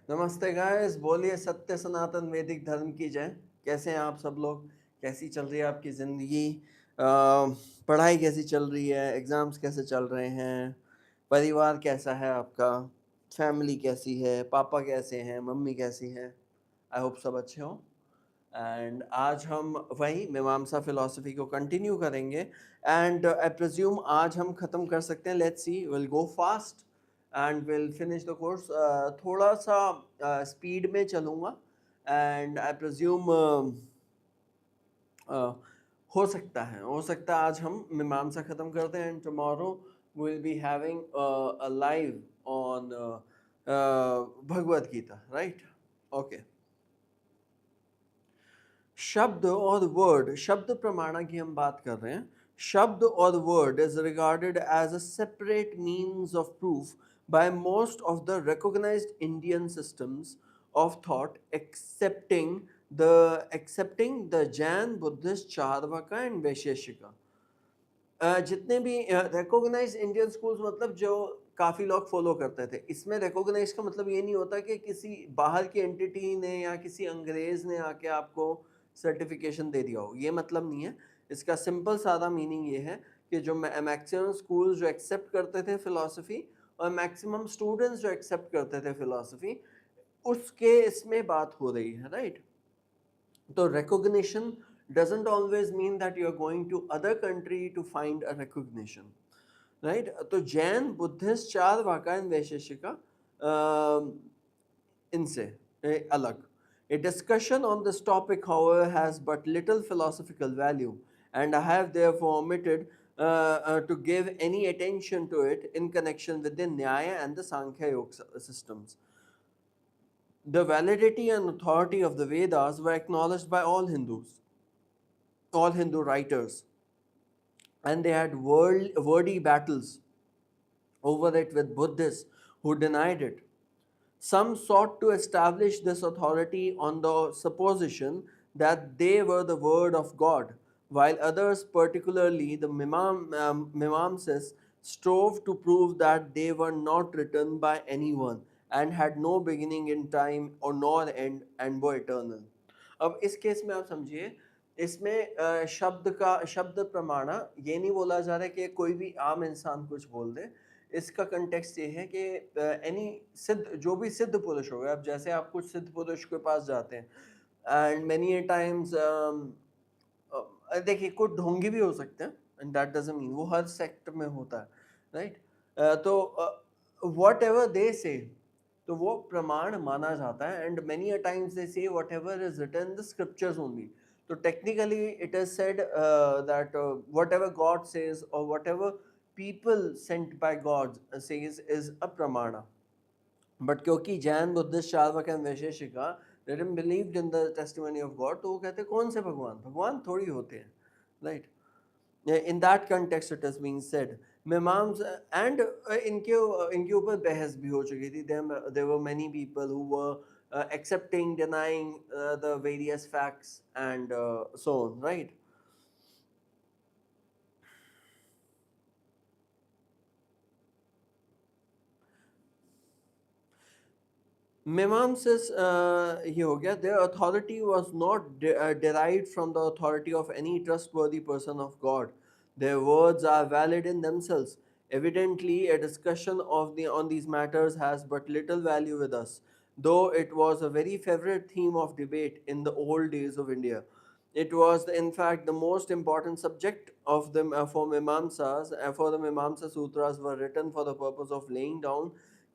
नमस्ते गाइस, बोलिए सत्य सनातन वैदिक धर्म की जय। कैसे हैं आप सब लोग? कैसी चल रही है आपकी ज़िंदगी? पढ़ाई कैसी चल रही है? एग्ज़ाम्स कैसे चल रहे हैं? परिवार कैसा है आपका? फैमिली कैसी है? पापा कैसे हैं? मम्मी कैसी है? आई होप सब अच्छे हों। एंड आज हम वही मीमांसा फिलॉसफी को कंटिन्यू करेंगे एंड आई प्रिज्यूम आज हम ख़त्म कर सकते हैं। Let's see, will go fast and will finish the course. थोड़ा सा स्पीड में चलूँगा एंड आई प्रिज्यूम हो सकता है आज हम मीमांसा ख़त्म करते हैं and tomorrow will be having a live on Bhagavad Gita, right? Okay. शब्द और वर्ड, शब्द प्रमाणा की हम बात कर रहे हैं। शब्द और word is regarded as a separate means of proof by most of the recognized Indian systems of thought excepting the Jain, Buddhist, Charvaka and Vaisheshika. जितने भी रिकॉग्नाइज्ड इंडियन स्कूल्स मतलब जो काफ़ी लोग फॉलो करते थे, इसमें रिकॉग्नाइज का मतलब ये नहीं होता कि किसी बाहर की एंटिटी ने या किसी अंग्रेज ने आके आपको सर्टिफिकेशन दे दिया हो, ये मतलब नहीं है। इसका सिंपल सादा मीनिंग ये है कि जो मैक्सिमम स्कूल्स जो एक्सेप्ट करते थे फिलॉसफी और मैक्सिमम स्टूडेंट्स जो एक्सेप्ट करते थे फिलॉसफी, उसके इसमें बात हो रही है, राइट? तो recognition doesn't always mean that you are going to other country to find a recognition, right? तो जैन, बुद्धिस्ट, चारवाका एंड वैशेषिका इनसे अलग। A discussion on this topic, however, has but little philosophical value, and I have therefore omitted to give any attention to it in connection with the Nyaya and the Sankhya Yoga systems. The validity and authority of the Vedas were acknowledged by all Hindus, all Hindu writers, and they had wordy battles over it with Buddhists who denied it. Some sought to establish this authority on the supposition that they were the word of God, while others, particularly the Mimamsis, strove to prove that they were not written by anyone and had no beginning in time or nor end and were eternal. अब इस case में आप समझिए, इसमें शब्द प्रमाणा ये नहीं बोला जा रहा है कि कोई भी आम इंसान कुछ बोल दे। इसका कंटेक्स्ट ये है कि एनी सिद्ध, जो भी सिद्ध पुरुष हो गए, अब जैसे आप कुछ सिद्ध पुरुष के पास जाते हैं एंड मेनी टाइम्स देखिए कुछ ढोंगी भी हो सकते हैं एंड दैट डजंट मीन वो हर सेक्ट में होता है, राइट? तो वट एवर दे से, तो वो प्रमाण माना जाता है and many a times they say whatever is written the scriptures only. तो technically it is said that whatever God says और whatever people sent by God says is a pramana. But क्योंकि Jain, Buddhist, Charvaka and Vaisheshika they didn't believed in the testimony of God, तो वो कहते कौन से भगवान, भगवान थोड़ी होते हैं, right? In that context it is being said मीमांस and इनके ऊपर बहस भी हो चुकी थी। There were many people who were accepting, denying the various facts and so on, right? Mimamsa's ये हो गया, their authority was not derived from the authority of any trustworthy person of God. Their words are valid in themselves. Evidently, a discussion on these matters has but little value with us, though it was a very favorite theme of debate in the old days of India. It was, in fact, the most important subject of them for Mimamsas. For the Mimamsa Sutras were written for the purpose of laying down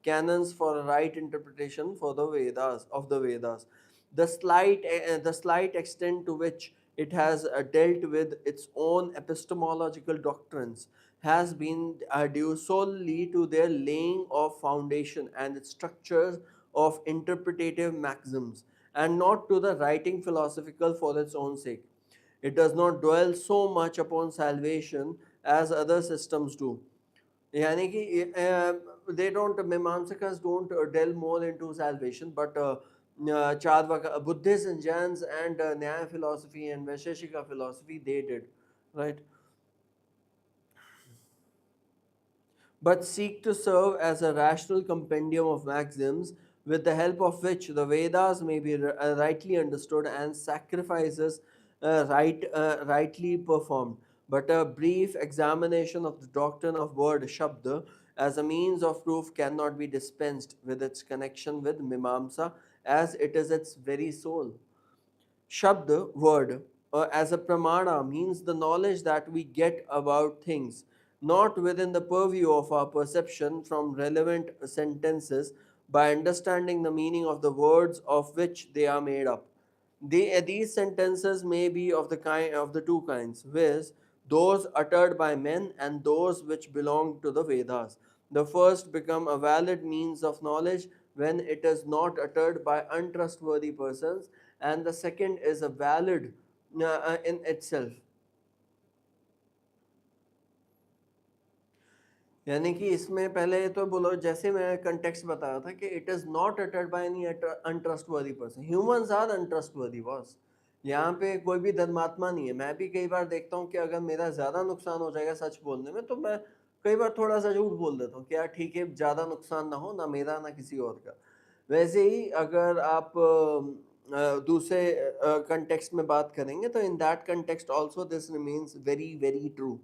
canons for a right interpretation for the Vedas of the Vedas. The slight extent to which it has dealt with its own epistemological doctrines has been due solely to their laying of foundation and its structures of interpretative maxims, and not to the writing philosophical for its own sake. It does not dwell so much upon salvation as other systems do. यानी कि they don't, Mimamsakas don't delve more into salvation, but Chadvaka, Buddhists and Jains and Nyaya philosophy and Vaisheshika philosophy, they did, right? but seek to serve as a rational compendium of maxims with the help of which the Vedas may be rightly understood and sacrifices rightly performed. But a brief examination of the doctrine of word Shabda as a means of proof cannot be dispensed with its connection with Mimamsa, as it is its very soul. Shabd, word, as a pramana means the knowledge that we get about things, not within the purview of our perception from relevant sentences by understanding the meaning of the words of which they are made up. These sentences may be of the kind of the two kinds, viz., those uttered by men and those which belong to the Vedas. The first become a valid means of knowledge when it is not uttered by untrustworthy persons, and the second is a valid in itself. यानी कि इसमें पहले तो बोलो, जैसे मैं context बताया था कि it is not uttered by any untrustworthy person, humans are untrustworthy boss. यहाँ पे कोई भी धर्मात्मा नहीं है। मैं भी कई बार देखता हूँ कि अगर मेरा ज़्यादा नुकसान हो जाएगा सच बोलने में, तो मैं कई बार थोड़ा सा झूठ बोल देता हूँ कि यार ठीक है, ज़्यादा नुकसान ना हो, ना मेरा ना किसी और का। वैसे ही अगर आप दूसरे कंटेक्स्ट में बात करेंगे तो in that context also this remains very very true.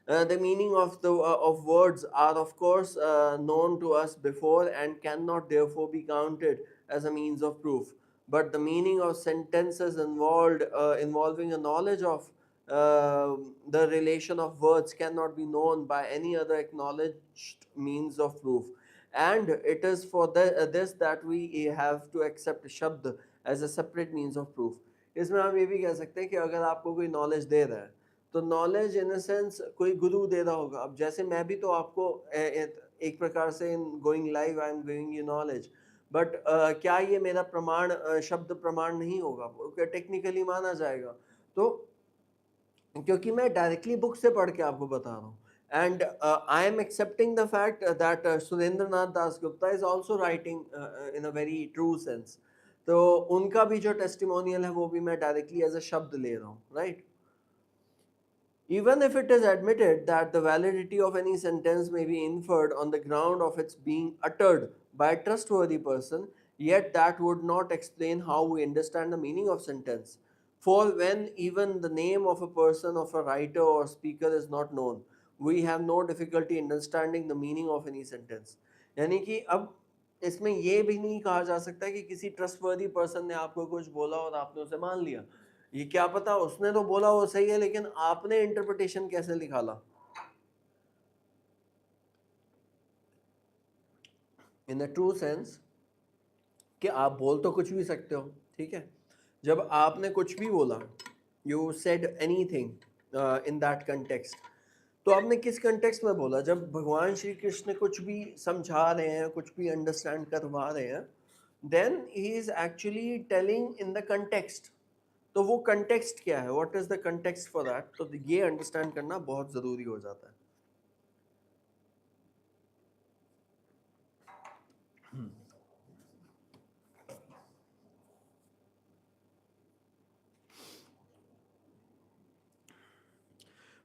The meaning of words are of course known to us before and cannot therefore be counted as a means of proof. But the meaning of sentences involving a knowledge of the relation of words cannot be known by any other acknowledged means of proof. And it is for this that we have to accept शब्द as a separate means of proof. इसमें हम ये भी कह सकते हैं कि अगर आपको कोई नॉलेज दे रहा है, तो नॉलेज इन अ सेंस कोई गुरु दे रहा होगा। अब जैसे मैं भी तो आपको एक प्रकार से in going live I am giving you knowledge, but क्या ये मेरा प्रमाण शब्द प्रमाण नहीं होगा? टेक्निकली माना जाएगा, तो क्योंकि मैं डायरेक्टली बुक से पढ़ के आपको बता रहा हूँ। And I am accepting the fact that Surendra Nath Das Gupta is also writing in a very true sense. तो उनका भी जो टेस्टिमोनियल है वो भी मैं डायरेक्टली एज अ शब्द ले रहा हूँ, right? Even if it is admitted that the validity of any sentence may be inferred on the ground of its being uttered by a trustworthy person, yet that would not explain how we understand the meaning of sentence. For when even the name of a person, of a writer or speaker is not known, we have no difficulty in understanding the meaning of any sentence. यानी कि अब इसमें ये भी नहीं कहा जा सकता कि किसी ट्रस्टवर्दी पर्सन ने आपको कुछ बोला और आपने उसे मान लिया। ये क्या पता उसने तो बोला वो सही है, लेकिन आपने इंटरप्रिटेशन कैसे निकाला? इन अ ट्रू सेंस कि आप बोल तो कुछ भी सकते हो, ठीक है? जब आपने कुछ भी बोला, you said anything in that context, तो आपने किस कंटेक्स्ट में बोला? जब भगवान श्री कृष्ण कुछ भी समझा रहे हैं, कुछ भी अंडरस्टैंड करवा रहे हैं, then he is actually telling in the context. तो वो कंटेक्स्ट क्या है? What is the context for that? तो ये अंडरस्टैंड करना बहुत ज़रूरी हो जाता है।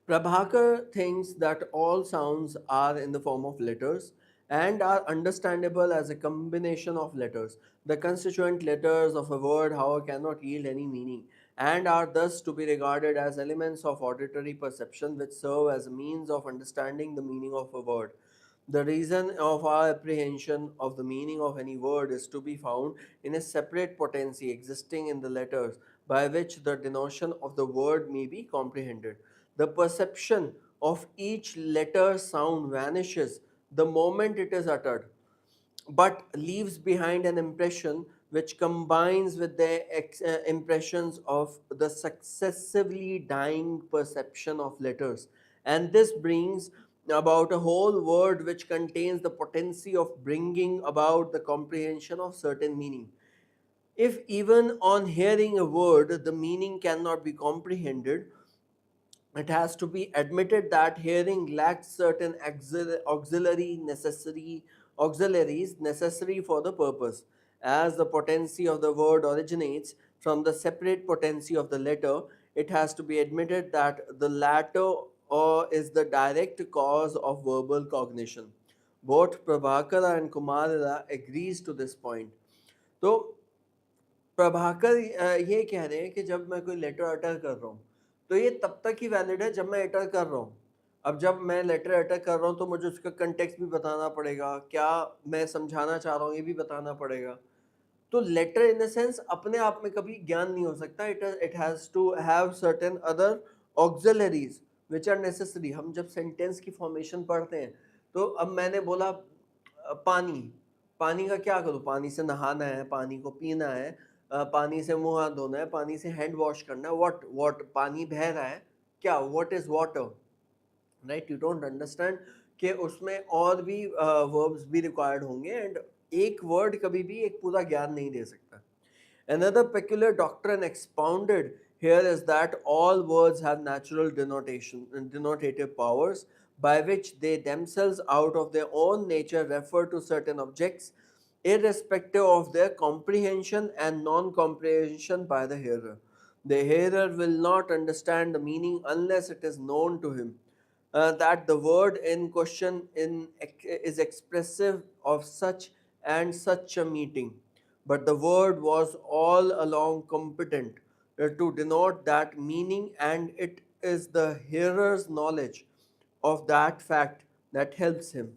Prabhakar thinks that all sounds are in the form of letters and are understandable as a combination of letters. The constituent letters of a word, however, cannot yield any meaning and are thus to be regarded as elements of auditory perception which serve as a means of understanding the meaning of a word. The reason of our apprehension of the meaning of any word is to be found in a separate potency existing in the letters by which the denotion of the word may be comprehended. The perception of each letter sound vanishes the moment it is uttered, but leaves behind an impression which combines with the impressions of the successively dying perception of letters. And this brings about a whole word which contains the potency of bringing about the comprehension of certain meaning. If even on hearing a word the meaning cannot be comprehended, it has to be admitted that hearing lacks certain auxiliaries necessary for the purpose. As the potency of the word originates from the separate potency of the letter, it has to be admitted that the latter or is the direct cause of verbal cognition. Both Prabhakara and Kumarila agrees to this point. तो प्रभाकर ये कह रहे हैं कि जब मैं कोई letter अटर कर रहा हूँ तो ये तब तक ही वैलिड है जब मैं अटर कर रहा हूँ। अब जब मैं लेटर अटर कर रहा हूँ तो मुझे उसका कंटेक्स्ट भी बताना पड़ेगा, क्या मैं समझाना चाह रहा हूँ ये भी बताना पड़ेगा। तो लेटर इन द सेंस अपने आप में कभी ज्ञान नहीं हो सकता, it has to have certain other auxiliaries which are necessary. हम जब सेंटेंस की फॉर्मेशन पढ़ते हैं तो अब मैंने बोला पानी, पानी का क्या करूँ, पानी से नहाना है, पानी को पीना है, पानी से मुंह हाथ धोना है, पानी से हैंड वॉश करना है, व्हाट पानी बह रहा है, क्या what is water, right. You don't understand कि उसमें और भी वर्ब्स भी रिक्वायर्ड होंगे एंड एक वर्ड कभी भी एक पूरा ज्ञान नहीं दे सकता। Another peculiar doctrine expounded here is that all words have natural denotative powers by which they themselves out of their own nature refer to certain objects irrespective of their comprehension and non-comprehension by the hearer. The hearer will not understand the meaning unless it is known to him that the word in question is expressive of such and such a meeting. But the word was all along competent to denote that meaning, and it is the hearer's knowledge of that fact that helps him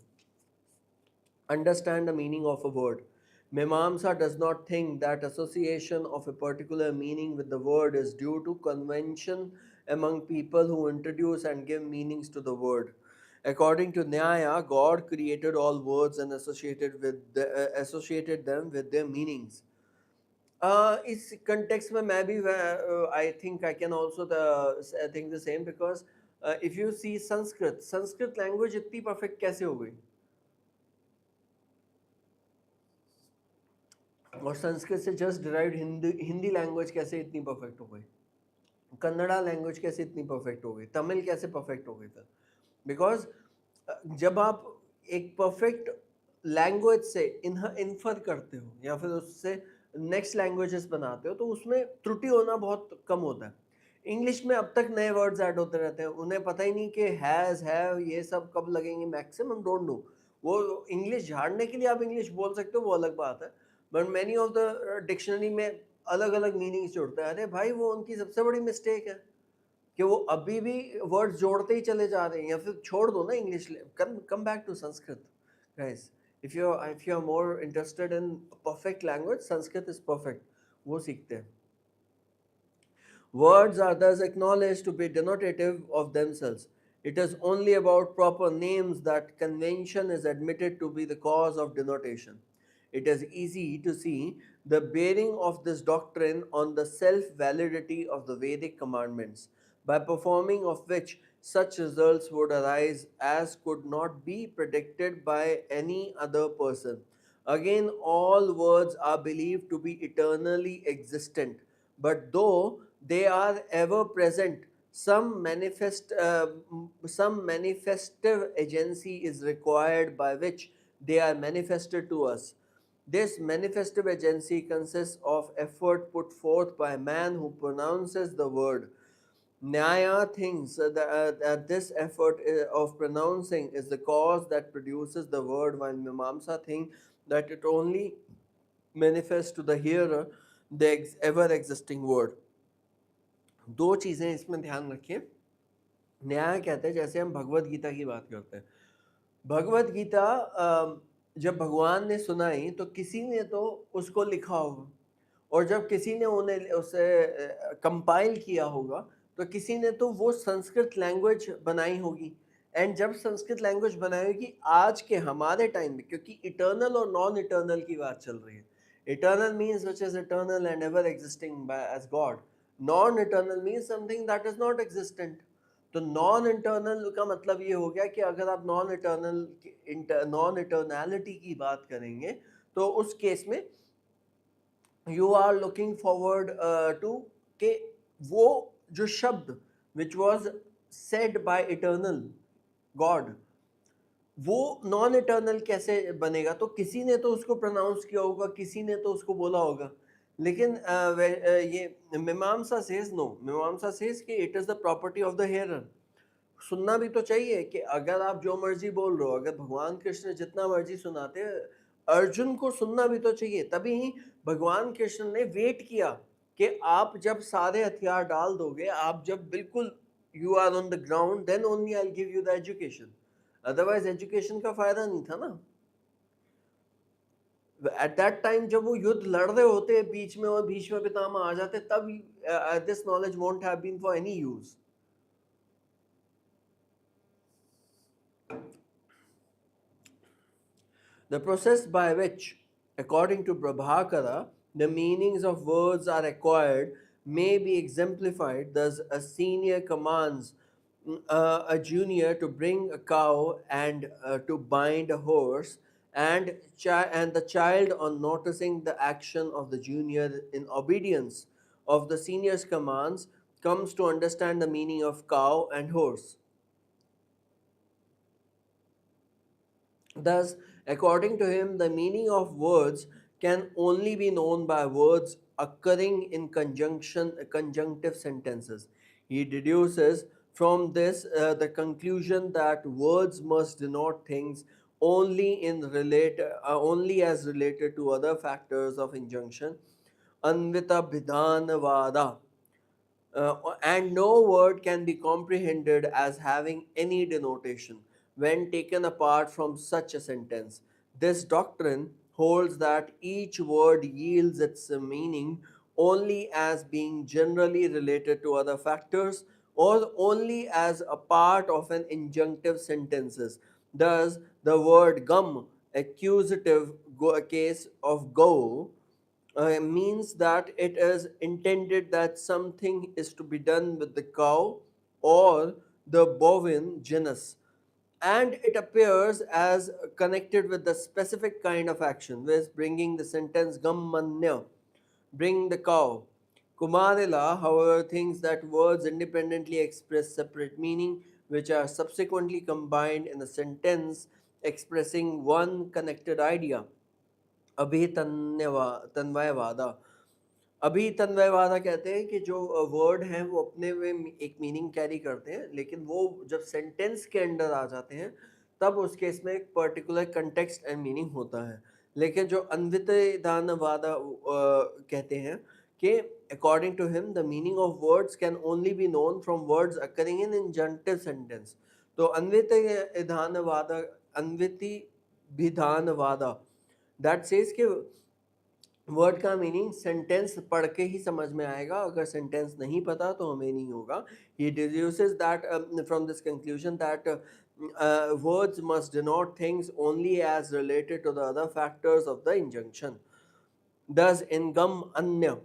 understand the meaning of a word. Mimamsa does not think that association of a particular meaning with the word is due to convention among people who introduce and give meanings to the word. According to Nyaya, God created all words and associated them with their meanings. इस context में मैं भी I think I can also think the same because if you see Sanskrit language इतनी perfect कैसे हो गई, और संस्कृत से जस्ट डिराइव्ड हिंदी लैंग्वेज कैसे इतनी परफेक्ट हो गई, कन्नड़ा लैंग्वेज कैसे इतनी परफेक्ट हो गई, तमिल कैसे परफेक्ट हो गई फिर, बिकॉज जब आप एक परफेक्ट लैंग्वेज से इन्फर करते हो या फिर उससे नेक्स्ट लैंग्वेजेस बनाते हो तो उसमें त्रुटि होना बहुत कम होता है। इंग्लिश में अब तक नए वर्ड्स ऐड होते रहते हैं, उन्हें पता ही नहीं कि हैज़ हैव ये सब कब लगेंगे, मैक्सिमम डोंट नो। वो इंग्लिश झाड़ने के लिए आप इंग्लिश बोल सकते हो, वो अलग बात है, but many of the dictionary में अलग अलग मीनिंग्स जोड़ते हैं। अरे भाई वो उनकी सबसे बड़ी मिस्टेक है कि वो अभी भी वर्ड जोड़ते ही चले जा रहे हैं, या फिर छोड़ दो ना English, come back to Sanskrit guys. If you are more interested in perfect language, Sanskrit is perfect, वो सीखते हैं। Words are thus acknowledged to be denotative of themselves. It is only about proper names that convention is admitted to be the cause of denotation. It is easy to see the bearing of this doctrine on the self-validity of the Vedic commandments, by performing of which such results would arise as could not be predicted by any other person. Again, all words are believed to be eternally existent, but though they are ever present, some manifestive agency is required by which they are manifested to us. This manifestive agency consists of effort put forth by a man who pronounces the word. Nyaya thinks that this effort of pronouncing is the cause that produces the word, while Mimamsa think that it only manifests to the hearer the ever existing word. दो चीज़ें इसमें ध्यान रखिए। न्याय कहते हैं, जैसे हम भगवत गीता की बात करते हैं, भगवत गीता जब भगवान ने सुनाई तो किसी ने तो उसको लिखा होगा, और जब किसी ने उन्हें उसे कंपाइल किया होगा तो किसी ने तो वो संस्कृत लैंग्वेज बनाई होगी। एंड जब संस्कृत लैंग्वेज बनाई होगी आज के हमारे टाइम में, क्योंकि इटर्नल और नॉन इटर्नल की बात चल रही है, eternal means which is eternal and ever existing as God, non eternal means something that is not existent. तो नॉन इंटरनल का मतलब ये हो गया कि अगर आप नॉन इटर्नैलिटी की बात करेंगे तो उस केस में you are looking forward to के वो जो शब्द which was said by eternal God, वो नॉन इटर्नल कैसे बनेगा? तो किसी ने तो उसको प्रोनाउंस किया होगा, किसी ने तो उसको बोला होगा। लेकिन ये Mimamsa says no, Mimamsa says कि it is the property of the hearer. सुनना भी तो चाहिए कि अगर आप जो मर्जी बोल रहे हो, अगर भगवान कृष्ण जितना मर्जी सुनाते हैं, अर्जुन को सुनना भी तो चाहिए। तभी भगवान कृष्ण ने वेट किया कि आप जब सारे हथियार डाल दोगे, आप जब बिल्कुल you are on the ground, then only I give you the education. Otherwise education का फायदा नहीं था ना। एट दैट टाइम जब वो युद्ध लड़ रहे होते बीच में और भीष्म पितामह आ जाते, तब this knowledge won't have been for any use. The process by which, according to Prabhakara, the meanings of words are acquired may be exemplified. Thus, a senior commands a junior to bring a cow and to bind a horse, and the child, on noticing the action of the junior in obedience of the senior's commands, comes to understand the meaning of cow and horse. Thus, according to him, the meaning of words can only be known by words occurring in conjunctive sentences. He deduces from this the conclusion that words must denote things only as related to other factors of injunction. Anvita Bidhanavada, and no word can be comprehended as having any denotation when taken apart from such a sentence. This doctrine holds that each word yields its meaning only as being generally related to other factors or only as a part of an injunctive sentences. Thus, the word gum, accusative case of go, means that it is intended that something is to be done with the cow or the bovine genus, and it appears as connected with the specific kind of action, with bringing the sentence gammanya, bring the cow. Kumarila, however, thinks that words independently express separate meaning, which are subsequently combined in a sentence expressing one connected idea. अभी तन्वयवादा, अभी तन्वयवादा कहते हैं कि जो word हैं वो अपने में एक मीनिंग कैरी करते हैं, लेकिन वो जब सेंटेंस के अंदर आ जाते हैं तब उस केस में एक पर्टिकुलर कंटेक्स्ट एंड मीनिंग होता है। लेकिन जो अन्वितदानवादा कहते हैं कि according to him the meaning of words can only be known from words occurring in injunctive sentence. तो अन्विति विधानवादा दैट सेज कि वर्ड का मीनिंग सेंटेंस पढ़ के ही समझ में आएगा, अगर सेंटेंस नहीं पता तो हमें नहीं होगा। ही deduces that from this conclusion that words must denote things only as related to the other factors of the injunction. Thus, in gum anya,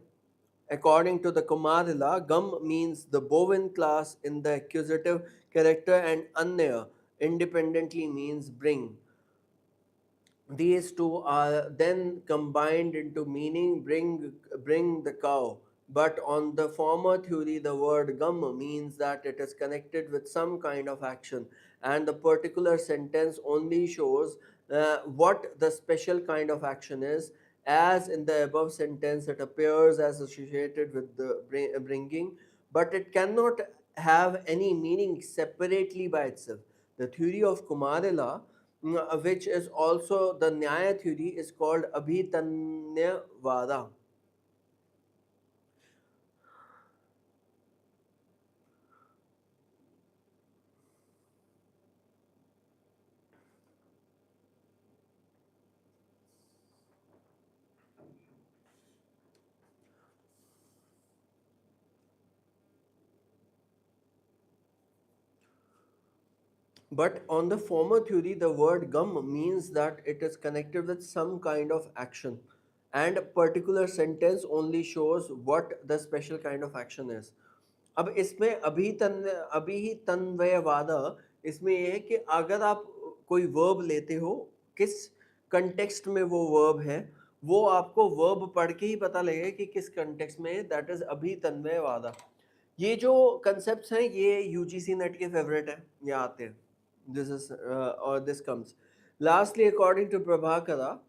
according to the Kumarila, gum means the bovine class in the accusative character, and anya independently means bring. These two are then combined into meaning bring the cow. But on the former theory, the word gum means that it is connected with some kind of action, and the particular sentence only shows what the special kind of action is. As in the above sentence, it appears as associated with the bringing, but it cannot have any meaning separately by itself. The theory of Kumarila, which is also the Nyaya theory, is called Abhitanyavada. But on the former theory, the word gum means that it is connected with some kind of action, and a particular sentence only shows what the special kind of action is. अब इसमें अभी ही तन्वयवादा इसमें ये है कि अगर आप कोई वर्ब लेते हो, किस कंटेक्स्ट में वो वर्ब है, वो आपको वर्ब पढ़ के ही पता लगेगा कि किस कंटेक्स्ट में है, दैट इज अभी तन्वयवादा। ये जो कंसेप्ट हैं ये यूजीसी नेट के फेवरेट है, ये आते हैं। This is or this comes lastly, according to Prabhakara,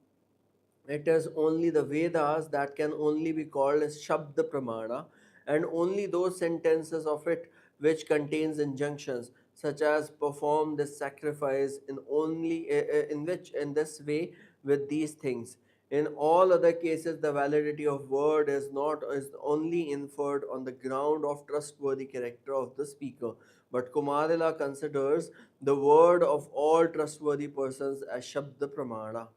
it is only the Vedas that can only be called as Shabda Pramana, and only those sentences of it which contains injunctions, such as perform this sacrifice in only in which in this way with these things. In all other cases, the validity of word is only inferred on the ground of trustworthy character of the speaker. But Kumarila considers the word of all trustworthy persons as Shabda Pramana.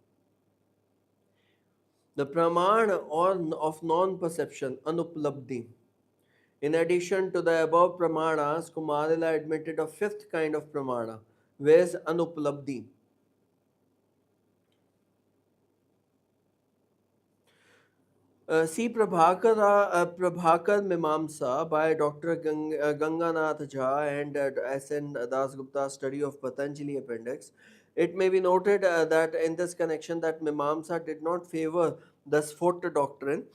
The Pramana of non-perception, Anuplabdhi. In addition to the above Pramanas, Kumarila admitted a fifth kind of Pramana, whereas Anuplabdhi. See Prabhakar Mimamsa by Dr. Ganganath Jha and S.N. Dasgupta's study of Patanjali appendix. It may be noted that in this connection that Mimamsa did not favor the Sphota doctrine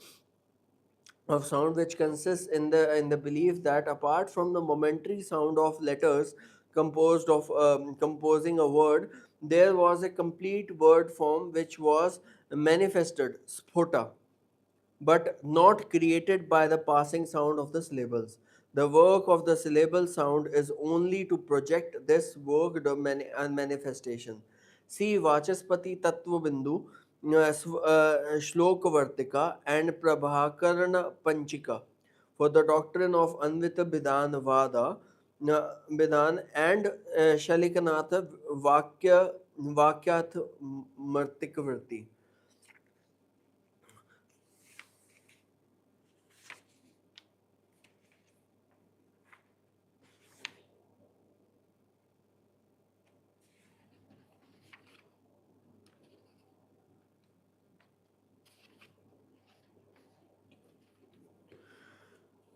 of sound, which consists in the belief that apart from the momentary sound of letters composing a word, there was a complete word form which was manifested, Sphota, but not created by the passing sound of the syllables. The work of the syllable sound is only to project this work and manifestation. See Vachaspati Tattva Bindu, Shlok Vartika, and Prabhakarana Panchika for the doctrine of Anvita Bidhan Vada, Bidhan, and Shalikanatha Vakyat Martikavrti.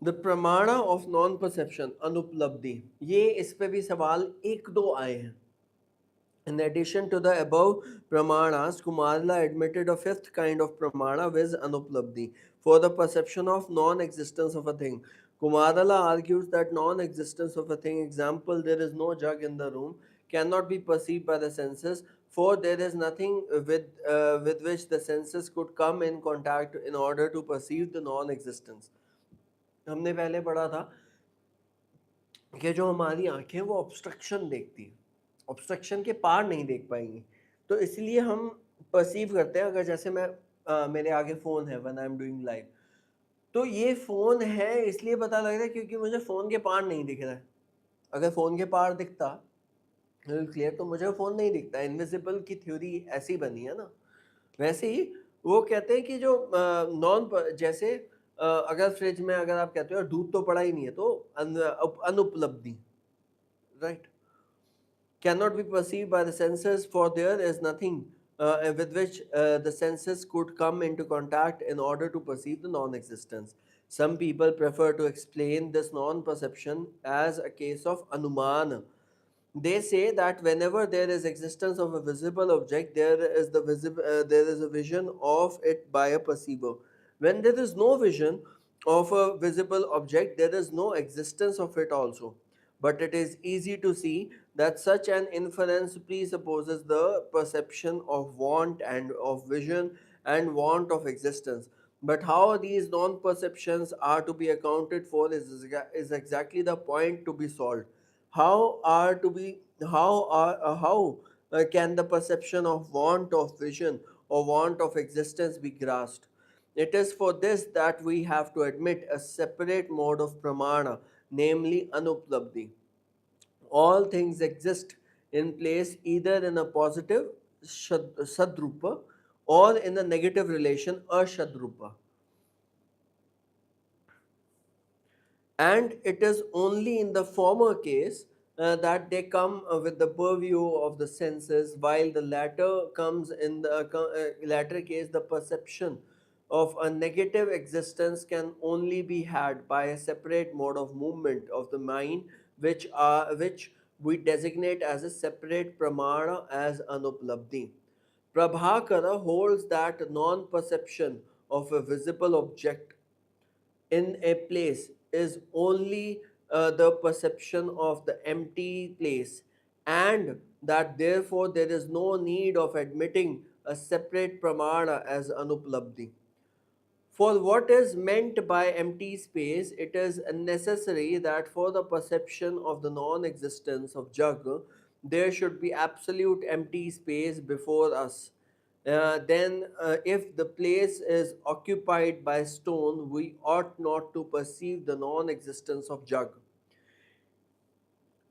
The प्रमाणा of non perception अनुपलब्धि, ये इस पे भी सवाल एक दो आए हैं. In addition to the above pramanas, Kumarila admitted a fifth kind of pramana, viz. Anuplabdhi, for the perception of non-existence of a thing. Kumarila argues that non-existence of a thing, example, there is no jug in the room, cannot be perceived by the senses, for there is nothing with which the senses could come in contact in order to perceive the non-existence. हमने पहले पढ़ा था कि जो हमारी आंखें वो obstruction देखती है, ऑब्स्ट्रक्शन के पार नहीं देख पाएंगी, तो इसलिए हम परसीव करते हैं. अगर जैसे मैं मेरे आगे फ़ोन है when I am doing live, तो ये फ़ोन है इसलिए पता लग रहा है क्योंकि मुझे फ़ोन के पार नहीं दिख रहा है. अगर फ़ोन के पार दिखता क्लियर तो मुझे फ़ोन नहीं दिखता. इनविजिबल की थ्योरी ऐसी बनी है ना. वैसे ही वो कहते हैं कि जो नॉन जैसे अगर फ्रिज में अगर आप कहते हो दूध तो पड़ा ही नहीं है तो अनुपलब्धि, right, cannot be perceived by the senses, for there is nothing with which the senses could come into contact in order to perceive the non-existence. Some people prefer to explain this non-perception as a case of anuman. They say that whenever there is existence of a visible object, there is a vision of it by a perceiver. When there is no vision of a visible object, there is no existence of it also. But it is easy to see that such an inference presupposes the perception of want and of vision and want of existence. But how these non-perceptions are to be accounted for is exactly the point to be solved. How are to be how can the perception of want of vision or want of existence be grasped? It is for this that we have to admit a separate mode of pramana, namely anuplabdhi. All things exist in place either in a positive sadrupa or in a negative relation ashadrupa. And it is only in the former case that they come with the purview of the senses, while the latter comes in the latter case the perception of a negative existence can only be had by a separate mode of movement of the mind, which we designate as a separate pramana as anuplabdhi. Prabhakara holds that non-perception of a visible object in a place is only the perception of the empty place, and that therefore there is no need of admitting a separate pramana as anuplabdhi. For what is meant by empty space, it is necessary that for the perception of the non existence of Jug, there should be absolute empty space before us. If the place is occupied by stone, we ought not to perceive the non existence of Jug.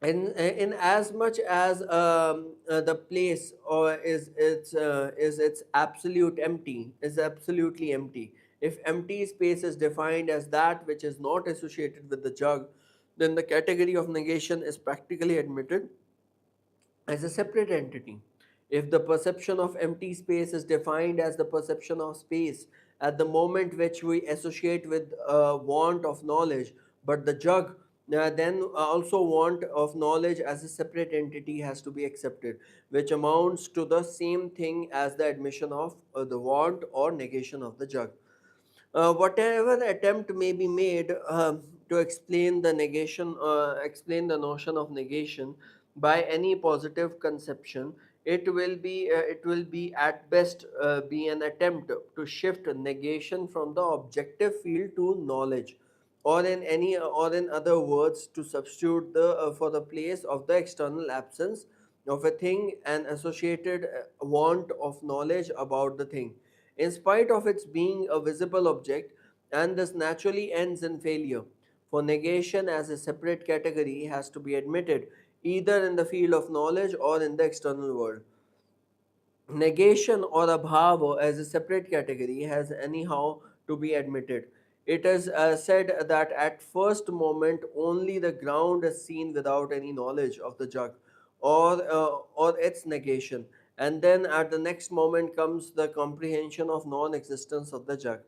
In as much as the place or is its absolute empty is absolutely empty. If empty space is defined as that which is not associated with the jug, then the category of negation is practically admitted as a separate entity. If the perception of empty space is defined as the perception of space at the moment which we associate with want of knowledge, but the jug, then also want of knowledge as a separate entity has to be accepted, which amounts to the same thing as the admission of the want or negation of the jug. Whatever attempt may be made to explain the notion of negation by any positive conception, it will be at best be an attempt to shift negation from the objective field to knowledge, or in other words, to substitute the for the place of the external absence of a thing and associated want of knowledge about the thing, in spite of its being a visible object, and this naturally ends in failure. For negation as a separate category has to be admitted either in the field of knowledge or in the external world. Negation or abhava as a separate category has anyhow to be admitted. It is said that at first moment only the ground is seen without any knowledge of the jug or its negation, and then at the next moment comes the comprehension of non-existence of the jug.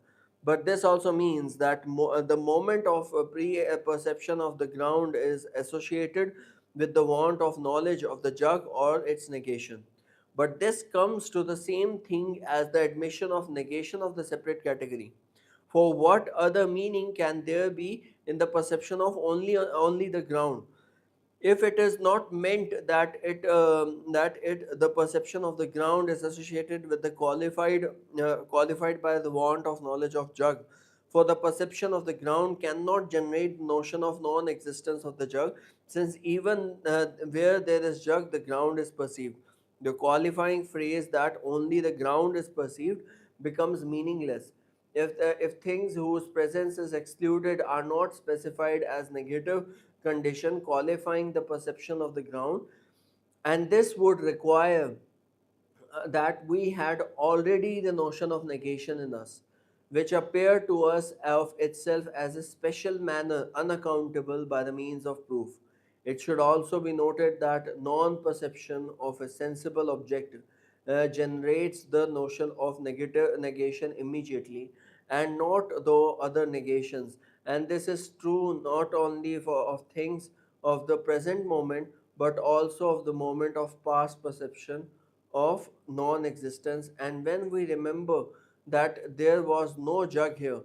But this also means that the moment of pre-perception of the ground is associated with the want of knowledge of the jug or its negation. But this comes to the same thing as the admission of negation of the separate category. For what other meaning can there be in the perception of only the ground? If it is not meant that it the perception of the ground is associated with the qualified by the want of knowledge of jug, for the perception of the ground cannot generate notion of non-existence of the jug, since even where there is jug the ground is perceived. The qualifying phrase that only the ground is perceived becomes meaningless if things whose presence is excluded are not specified as negative condition qualifying the perception of the ground, and this would require that we had already the notion of negation in us, which appear to us of itself as a special manner unaccountable by the means of proof. It should also be noted that non perception of a sensible object generates the notion of negative negation immediately, and not though other negations. And this is true not only of things of the present moment but also of the moment of past perception of non existence. And when we remember that there was no jug here,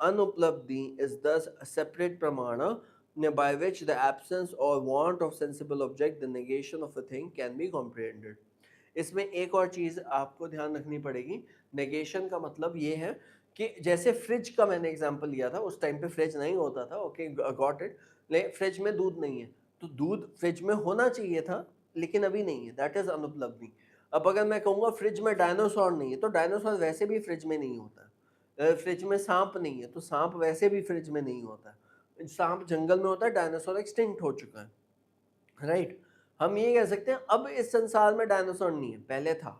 anuplabdhi is thus a separate pramana by which the absence or want of sensible object, the negation of a thing, can be comprehended. इसमें एक और चीज़ आपको ध्यान रखनी पड़ेगी. Negation का मतलब ये है कि जैसे फ्रिज का मैंने एग्जांपल लिया था, उस टाइम पे फ्रिज नहीं होता था, ओके गॉट इट, लेकिन फ्रिज में दूध नहीं है, तो दूध फ्रिज में होना चाहिए था लेकिन अभी नहीं है, दैट इज अनुपलब्धि. अब अगर मैं कहूँगा फ्रिज में डायनासोर नहीं है, तो डायनासोर वैसे भी फ्रिज में नहीं होता. फ्रिज में सांप नहीं है, तो सांप वैसे भी फ्रिज में नहीं होता. सांप जंगल में होता है, डायनासोर एक्सटिंक्ट हो चुका है, राइट. हम ये कह सकते हैं अब इस संसार में डायनासोर नहीं है, पहले था,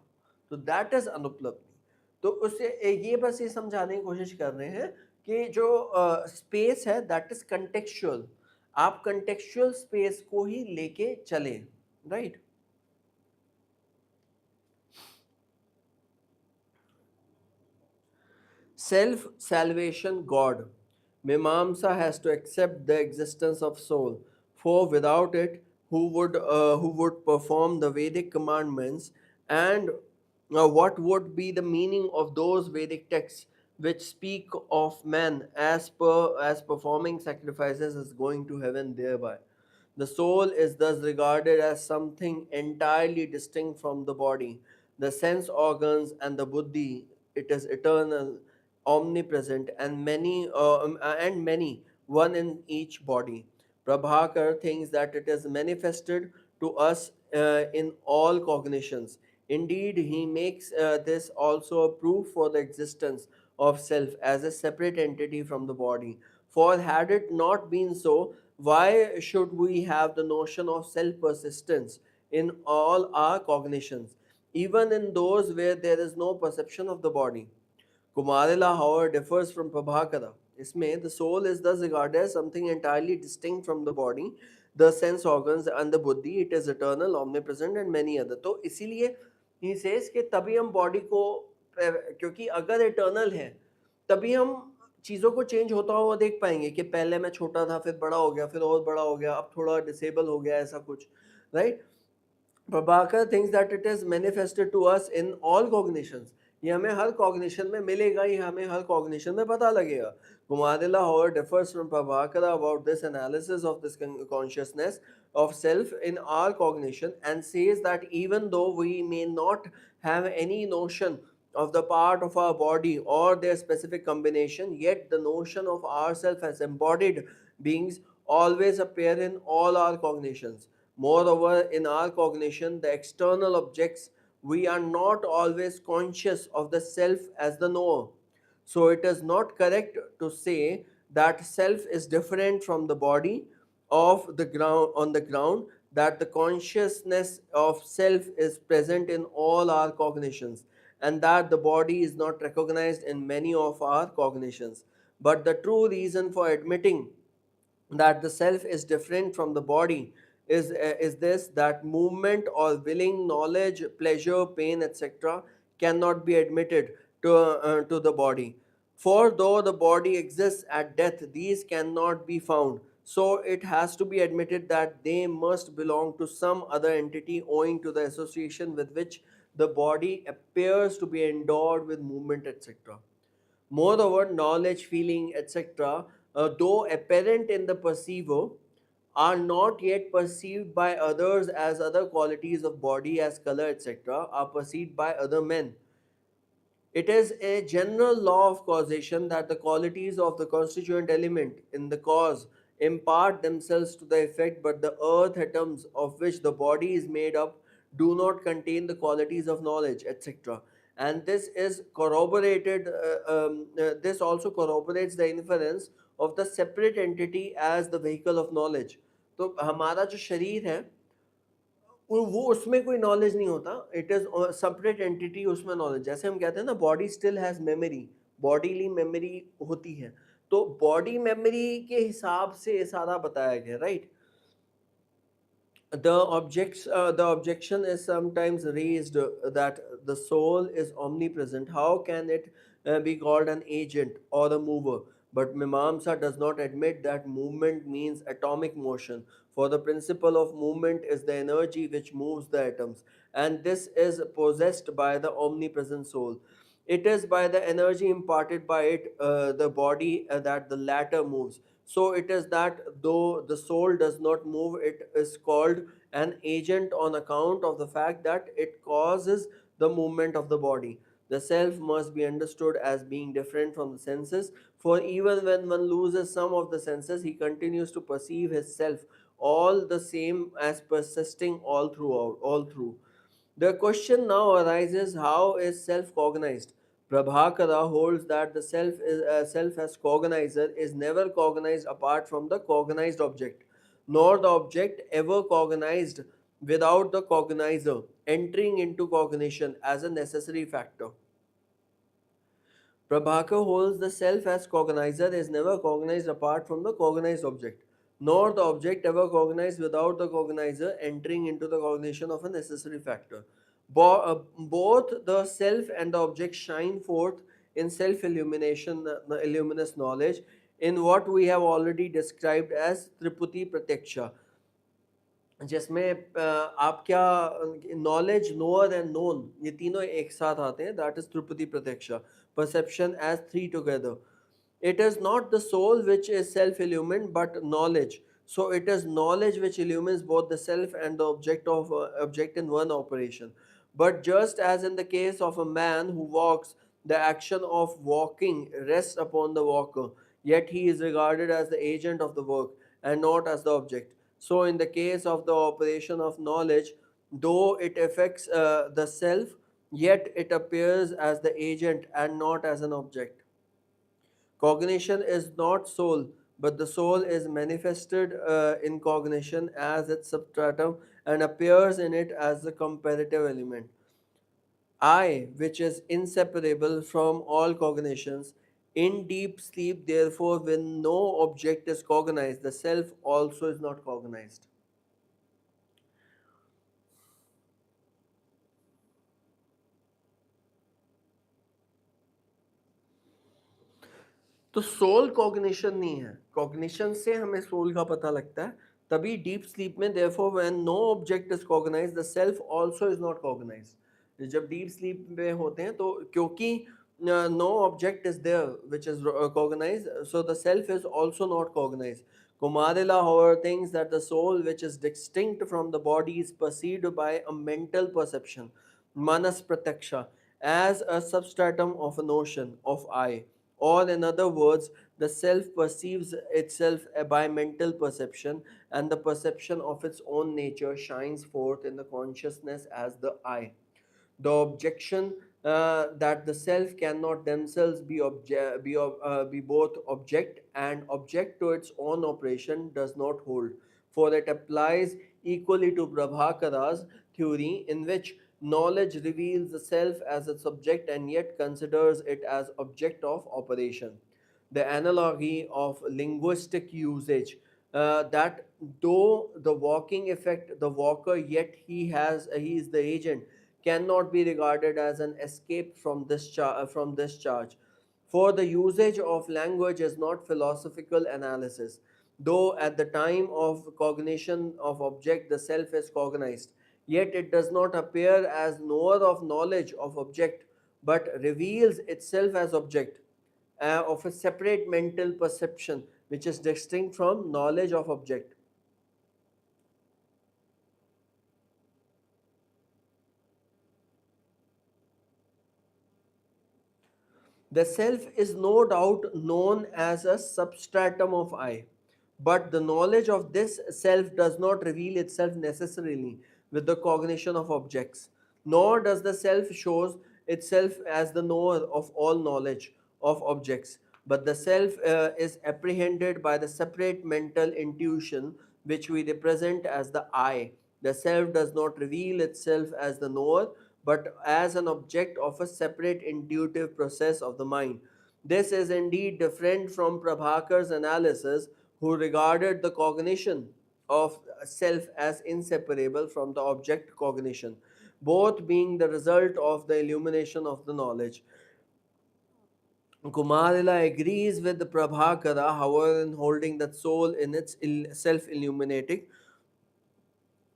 तो दैट इज अनुपलब्धि. तो उससे ये बस ये समझाने की कोशिश कर रहे हैं कि जो स्पेस है दैट इज कंटेक्चुअल. आप कंटेक्चुअल स्पेस को ही लेके चले, right. Self salvation God. Mimamsa has to accept the existence of soul, for without it, who would perform the Vedic commandments, and what would be the meaning of those Vedic texts which speak of man as performing sacrifices as going to heaven thereby? The soul is thus regarded as something entirely distinct from the body. The sense organs and the buddhi, it is eternal, omnipresent, and many, one in each body. Prabhakar thinks that it is manifested to us in all cognitions. Indeed, he makes this also a proof for the existence of self as a separate entity from the body. For had it not been so, why should we have the notion of self persistence in all our cognitions, even in those where there is no perception of the body? Kumarila, however, differs from Prabhakara. इसमें the soul is thus regarded as something entirely distinct from the body, the sense organs and the buddhi. It is eternal, omnipresent and many other. तो इसीलिए he says कि तभी हम body को, क्योंकि अगर eternal है तभी हम चीज़ों को चेंज होता हुआ देख पाएंगे कि पहले मैं छोटा था, फिर बड़ा हो गया, फिर और बड़ा हो गया, अब थोड़ा डिसेबल हो गया, ऐसा कुछ, right? Prabhakar thinks that it is manifested to us in all cognitions. ये हमें हर cognition में मिलेगा, ये हमें हर cognition में पता लगेगा. Kumarila, however, differs from Prabhakara about this analysis of this consciousness of self in our cognition, and says that even though we may not have any notion of the part of our body or their specific combination, yet the notion of ourself as embodied beings always appear in all our cognitions. Moreover, in our cognition, the external objects, we are not always conscious of the self as the knower. So, it is not correct to say that self is different from the body of the ground on the ground, that the consciousness of self is present in all our cognitions, and that the body is not recognized in many of our cognitions. But the true reason for admitting that the self is different from the body is this, that movement or willing, knowledge, pleasure, pain, etc. cannot be admitted to the body. For though the body exists at death, these cannot be found. So it has to be admitted that they must belong to some other entity owing to the association with which the body appears to be endowed with movement, etc. Moreover, knowledge, feeling, etc., though apparent in the perceiver, are not yet perceived by others as other qualities of body as color, etc., are perceived by other men. It is a general law of causation that the qualities of the constituent element in the cause impart themselves to the effect, but the earth atoms of which the body is made up do not contain the qualities of knowledge, etc. And this is corroborated, this also corroborates the inference of the separate entity as the vehicle of knowledge. तो हमारा जो शरीर है वो उसमें कोई knowledge नहीं होता, इट इज सेपरेट एंटिटी, उसमें नॉलेज, जैसे हम कहते हैं ना body still has memory, bodily memory होती है, तो बॉडी मेमोरी के हिसाब से ये सारा बताया गया, right? The objection is sometimes raised that the soul is omnipresent. How can it be called an agent or a mover? But Mimamsa does not admit that movement means atomic motion, for the principle of movement is the energy which moves the atoms, and this is possessed by the omnipresent soul. It is by the energy imparted by it, the body, that the latter moves. So it is that though the soul does not move, it is called an agent on account of the fact that it causes the movement of the body. The self must be understood as being different from the senses, for even when one loses some of the senses, he continues to perceive his self all the same as persisting all through. The question now arises, how is self cognized? Prabhakara holds that the self as cognizer is never cognized apart from the cognized object, nor the object ever cognized without the cognizer entering into cognition as a necessary factor. Prabhakar holds the self as cognizer is never cognized apart from the cognized object, nor the object ever cognized without the cognizer entering into the cognition of a necessary factor. Both the self and the object shine forth in self illumination, illuminous knowledge, in what we have already described as Triputi Pratyaksha, जिसमें आप क्या knowledge, knower and known, ये तीनों एक साथ आते हैं, that is triputi pratyaksha, perception as three together. It is not the soul which is self illumined but knowledge. So it is knowledge which illumines both the self and the object in one operation. But just as in the case of a man who walks, The action of walking rests upon the walker, yet he is regarded as the agent of the work and not as the object. So, in the case of the operation of knowledge, though it affects the self, yet it appears as the agent and not as an object. Cognition is not soul, but the soul is manifested in cognition as its substratum and appears in it as the comparative element. I, which is inseparable from all cognitions, in deep sleep, therefore, when no object is cognized, the self also is not cognized. तो soul cognition नहीं है, cognition से हमें soul का पता लगता है, तभी डीप स्लीप में therefore when no object is cognized the self also is not cognized. जब डीप स्लीप में होते हैं तो क्योंकि no object is there which is cognized, so the self is also not cognized. Kumarila, however, thinks that the soul, which is distinct from the body, is perceived by a mental perception, manas prataksha, as a substratum of a notion of I. Or, in other words, the self perceives itself by mental perception, and the perception of its own nature shines forth in the consciousness as the I. The objection that the self cannot themselves be both object and object to its own operation does not hold, for it applies equally to Prabhakara's theory, in which knowledge reveals the self as a subject and yet considers it as object of operation. The analogy of linguistic usage, that though the walking effect the walker, yet he is the agent, cannot be regarded as an escape from from this charge. For the usage of language is not philosophical analysis, though at the time of cognition of object the self is cognized, yet it does not appear as knower of knowledge of object, but reveals itself as object of a separate mental perception which is distinct from knowledge of object. The self is no doubt known as a substratum of I, but the knowledge of this self does not reveal itself necessarily with the cognition of objects, nor does the self shows itself as the knower of all knowledge of objects, but the self is apprehended by the separate mental intuition which we represent as the I. The self does not reveal itself as the knower, but as an object of a separate intuitive process of the mind. This is indeed different from Prabhakar's analysis, who regarded the cognition of self as inseparable from the object cognition, both being the result of the illumination of the knowledge. Kumarila agrees with the Prabhakara, however, in holding that soul in its self illuminating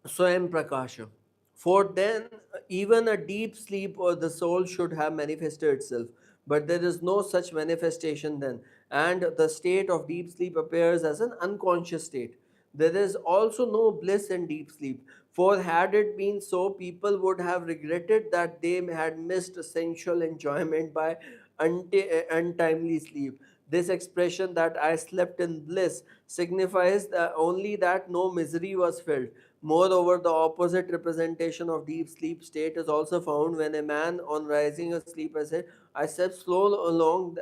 Swayam Prakasha. For then, even a deep sleep or the soul should have manifested itself, but there is no such manifestation then, and the state of deep sleep appears as an unconscious state. There is also no bliss in deep sleep, for had it been so, people would have regretted that they had missed sensual enjoyment by untimely sleep. This expression that I slept in bliss signifies only that no misery was felt. Moreover, the opposite representation of deep sleep state is also found when a man on rising asleep has said, I slept slow along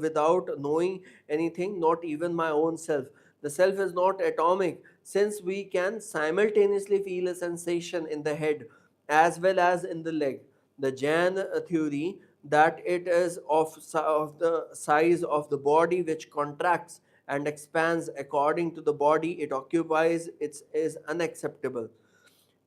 without knowing anything, not even my own self. The self is not atomic, since we can simultaneously feel a sensation in the head as well as in the leg. The Jain theory that it is of the size of the body which contracts and expands according to the body it occupies is unacceptable.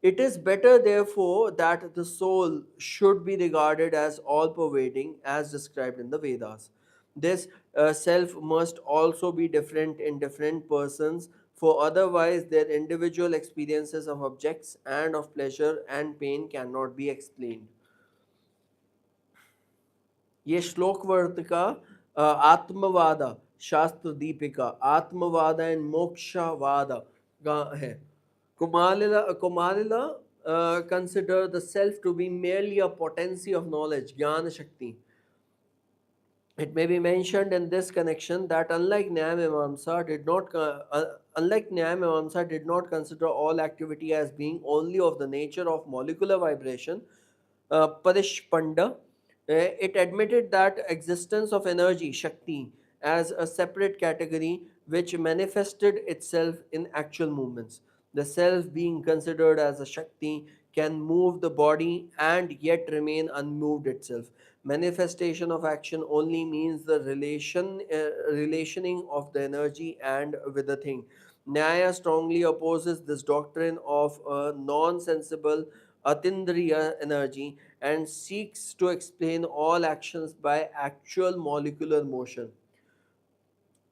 It is better, therefore, that the soul should be regarded as all pervading as described in the Vedas. This self must also be different in different persons, for otherwise their individual experiences of objects and of pleasure and pain cannot be explained. ये श्लोक वर्तिका आत्मवाद शास्त्र Deepika आत्मवाद and मोक्षवाद का है. Kumarila consider the self to be merely a potency of knowledge, jnana shakti. It may be mentioned in this connection that unlike Nyaya Mimamsa did not consider all activity as being only of the nature of molecular vibration, Parishpanda, it admitted that existence of energy, Shakti, as a separate category which manifested itself in actual movements. The self being considered as a Shakti can move the body and yet remain unmoved itself. Manifestation of action only means the relationing of the energy and with the thing. Nyaya strongly opposes this doctrine of a non-sensible Atindriya energy and seeks to explain all actions by actual molecular motion.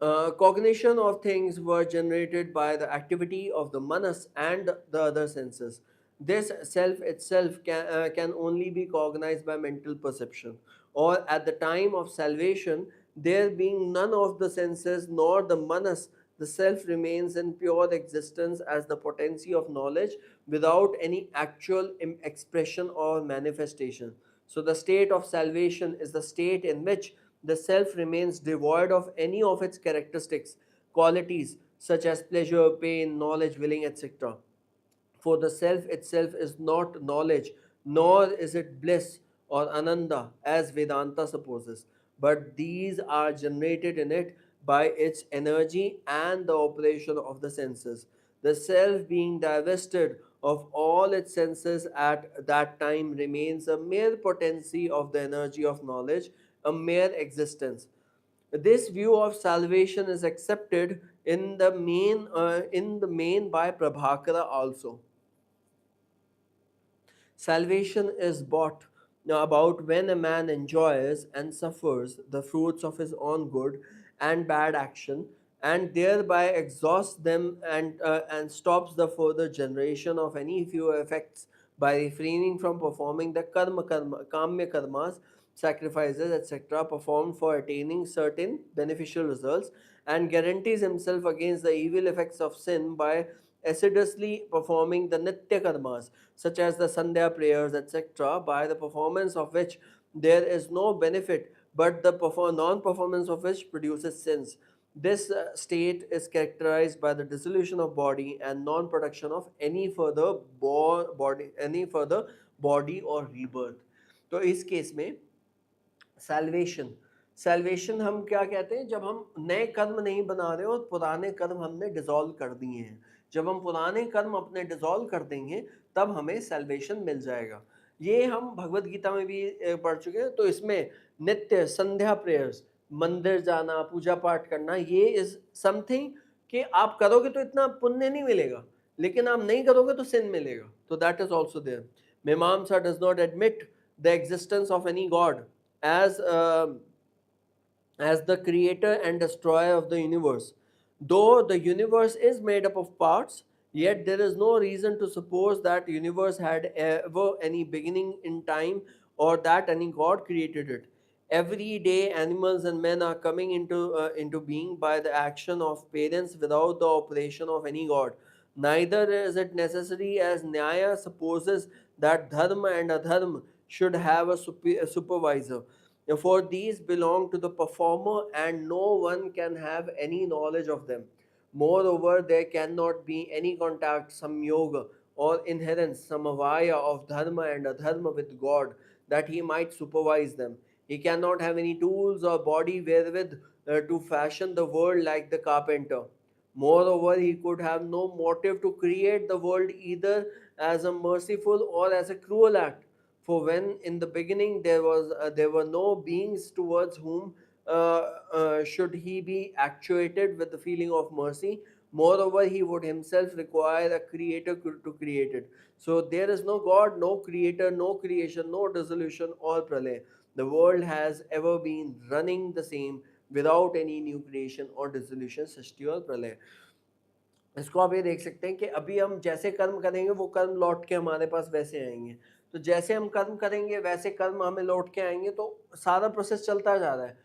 Cognition of things were generated by the activity of the manas and the other senses. This self itself can only be cognized by mental perception. Or at the time of salvation, there being none of the senses nor the manas, the self remains in pure existence as the potency of knowledge without any actual expression or manifestation. So, the state of salvation is the state in which the self remains devoid of any of its characteristics, qualities such as pleasure, pain, knowledge, willing, etc. For the self itself is not knowledge, nor is it bliss or ananda, as Vedanta supposes, but these are generated in it by its energy and the operation of the senses. The self, being divested of all its senses at that time, remains a mere potency of the energy of knowledge, a mere existence. This view of salvation is accepted in the main by Prabhakara also. Salvation is brought about when a man enjoys and suffers the fruits of his own good and bad action, and thereby exhausts them and stops the further generation of any few effects by refraining from performing the kamya karmas, sacrifices, etc., performed for attaining certain beneficial results, and guarantees himself against the evil effects of sin by assiduously performing the nitya karmas such as the Sandhya prayers, etc., by the performance of which there is no benefit, but the non performance of which produces sins. This state is characterized by the dissolution of body and non production of any further body or rebirth. तो इस case में salvation salvation हम क्या कहते हैं जब हम नए कर्म नहीं बना रहे और पुराने कर्म हमने डिसॉल्व कर दिए हैं जब हम पुराने कर्म अपने डिसॉल्व कर देंगे तब हमें सैल्वेशन मिल जाएगा ये हम भगवत गीता में भी पढ़ चुके हैं तो इसमें नित्य संध्या प्रेयर्स मंदिर जाना पूजा पाठ करना ये इज समथिंग कि आप करोगे तो इतना पुण्य नहीं मिलेगा लेकिन आप नहीं करोगे तो सिन मिलेगा तो दैट इज ऑल्सो देयर मीमांसा does not admit the existence of any God as as the creator and destroyer of the universe. Though the universe is made up of parts, yet there is no reason to suppose that universe had ever any beginning in time or that any god created it. Every day animals and men are coming into being by the action of parents without the operation of any god. Neither is it necessary as Nyaya supposes that dharma and adharma should have a supervisor. For these belong to the performer and no one can have any knowledge of them. Moreover, there cannot be any contact, samyoga, or inherence, samavaya of dharma and adharma with God that he might supervise them. He cannot have any tools or body wherewith to fashion the world like the carpenter. Moreover, he could have no motive to create the world either as a merciful or as a cruel act. For when in the beginning there were no beings towards whom should he be actuated with the feeling of mercy. Moreover, he would himself require a creator to create it. So there is no God, no creator, no creation, no dissolution or pralay. The world has ever been running the same without any new creation or dissolution, सृष्टि और प्रलय. इसको आप ये देख सकते हैं कि अभी हम जैसे कर्म करेंगे वो कर्म लौट के हमारे पास वैसे आएंगे तो जैसे हम कर्म करेंगे वैसे कर्म हमें लौट के आएंगे तो सारा प्रोसेस चलता जा रहा है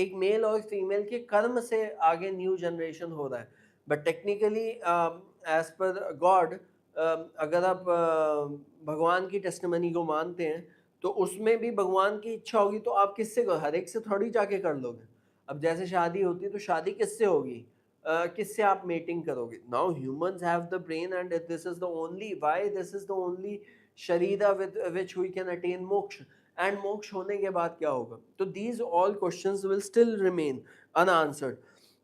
एक मेल और एक फीमेल के कर्म से आगे न्यू जनरेशन हो रहा है but technically as per God अगर आप भगवान की टेस्टिमनी को मानते हैं तो उसमें भी भगवान की इच्छा होगी तो आप किससे हर एक से थोड़ी जाके कर लोगे। अब जैसे शादी होती है तो शादी किससे होगी, किससे आप मीटिंग करोगे। Now humans have the brain and this is the only why this is the only sharira with which we can attain moksha. And moksha होने के बाद क्या होगा, तो these all questions will still remain unanswered.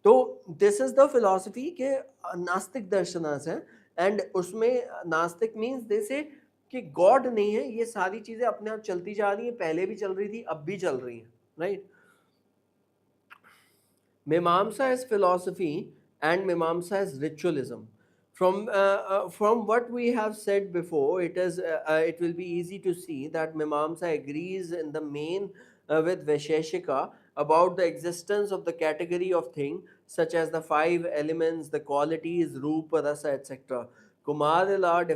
तो दिस इज द फिलॉसफी के नास्तिक दर्शनास है। एंड उसमें नास्तिक मीन्स दे से कि गॉड नहीं है, ये सारी चीजें अपने आप चलती जा रही हैं, पहले भी चल रही थी अब भी चल रही हैं, right. Mimamsa is philosophy and Mimamsa is ritualism. From what we have said before, it will be easy to see that Mimamsa agrees in the main with Vaisheshika about the existence of the category of thing, such as the five elements, the qualities, rupa, rasa, etc. Kumarila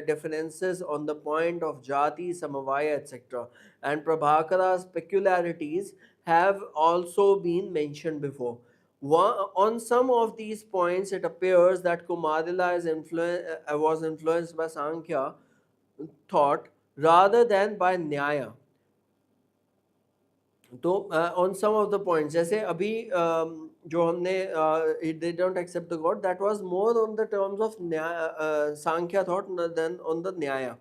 differences on the point of jati, samavaya, etc. And Prabhakara's peculiarities have also been mentioned before. On some of these points, it appears that Kumarila was influenced by Sankhya thought rather than by Nyaya. तो on some of the points जैसे अभी जो हमने they don't accept the God, that was more on the terms of Sankhya thought than on the Nyaya.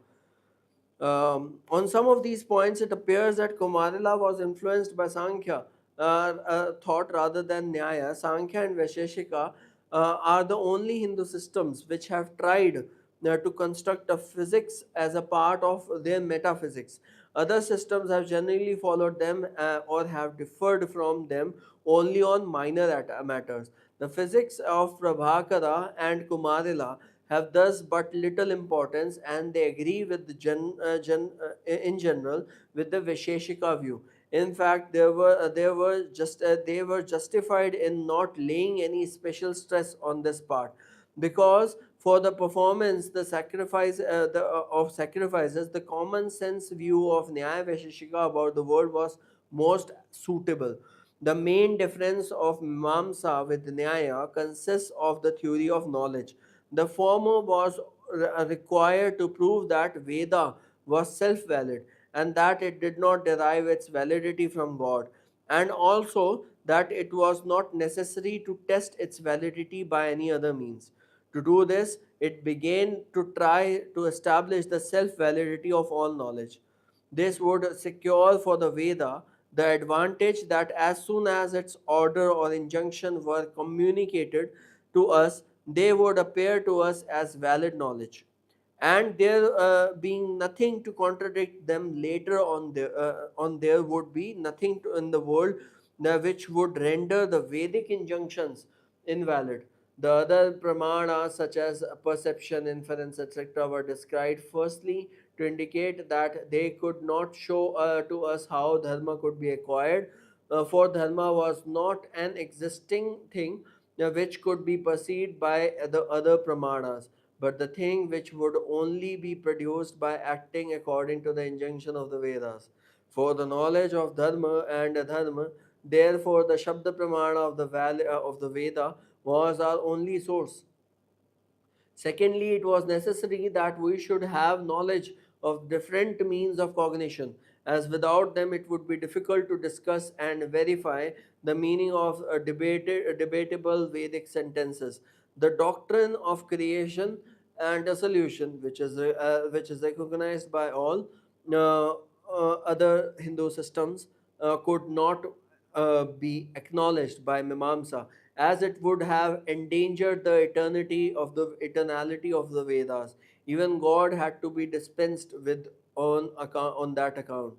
On some of these points, it appears that Kumarila was influenced by Sankhya thought rather than Nyaya. Sankhya and Vaisheshika are the only Hindu systems which have tried to construct a physics as a part of their metaphysics. Other systems have generally followed them or have differed from them only on minor matters. The physics of Prabhakara and Kumarila have thus but little importance, and they agree with the in general with the Vaisheshika view. In fact, they were justified in not laying any special stress on this part, because for the performance of sacrifices, the common sense view of Nyaya Vaisheshika about the world was most suitable. The main difference of Mimamsa with Nyaya consists of the theory of knowledge. The former was required to prove that Veda was self valid and that it did not derive its validity from God, and also that it was not necessary to test its validity by any other means. To do this, it began to try to establish the self validity of all knowledge. This would secure for the Veda the advantage that as soon as its order or injunction were communicated to us, they would appear to us as valid knowledge. And there being nothing to contradict them later on, there would be nothing in the world which would render the Vedic injunctions invalid. The other pramanas, such as perception, inference, etc., were described firstly to indicate that they could not show to us how dharma could be acquired, for dharma was not an existing thing which could be perceived by the other pramanas, but the thing which would only be produced by acting according to the injunction of the Vedas. For the knowledge of dharma and adharma, therefore the Shabda Pramana of the Veda was our only source. Secondly, it was necessary that we should have knowledge of different means of cognition, as without them it would be difficult to discuss and verify the meaning of debatable Vedic sentences. The doctrine of creation and dissolution, which is recognized by all other Hindu systems, could not be acknowledged by Mimamsa, as it would have endangered the eternality of the Vedas. Even God had to be dispensed with on that account.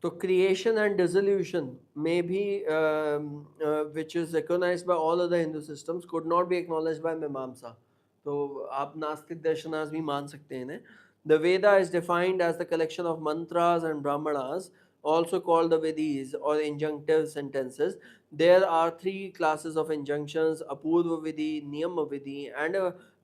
So creation and dissolution may be, which is recognized by all other Hindu systems, could not be acknowledged by Mimamsa. तो आप नास्तिक दर्शनास भी मान सकते हैं इन्हें. The Veda is defined as the collection of mantras and brahmanas, also called the Vedis or injunctive sentences. There are three classes of injunctions: Apurva Vidhi, Niyama Vidhi, and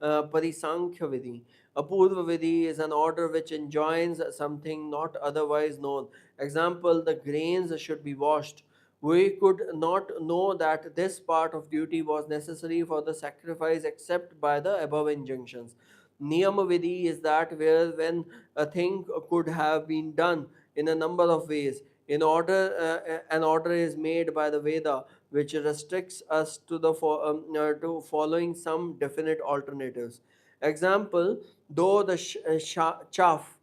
Parisankhya Vidhi. Apurva Vidhi is an order which enjoins something not otherwise known. Example: the grains should be washed. We could not know that this part of duty was necessary for the sacrifice except by the above injunctions. Niyamavidhi is that where when a thing could have been done in a number of ways. An order is made by the Veda which restricts us to to following some definite alternatives. Example: though the chaff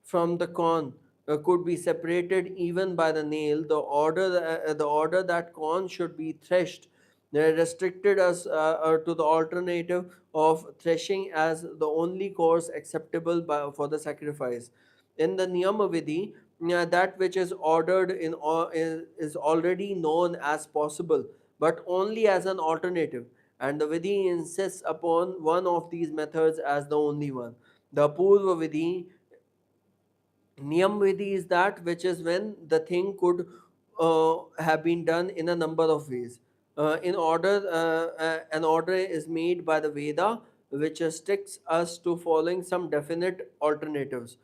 from the corn could be separated even by the nail. The order that corn should be threshed restricted us to the alternative of threshing as the only course acceptable for the sacrifice. In the Niyamavidhi, that which is ordered is already known as possible, but only as an alternative, and the Vidhi insists upon one of these methods as the only one. The Purva Vidhi Niyam Vidhi is that which is when the thing could have been done in a number of ways. An order is made by the Veda which restricts us to following some definite alternatives.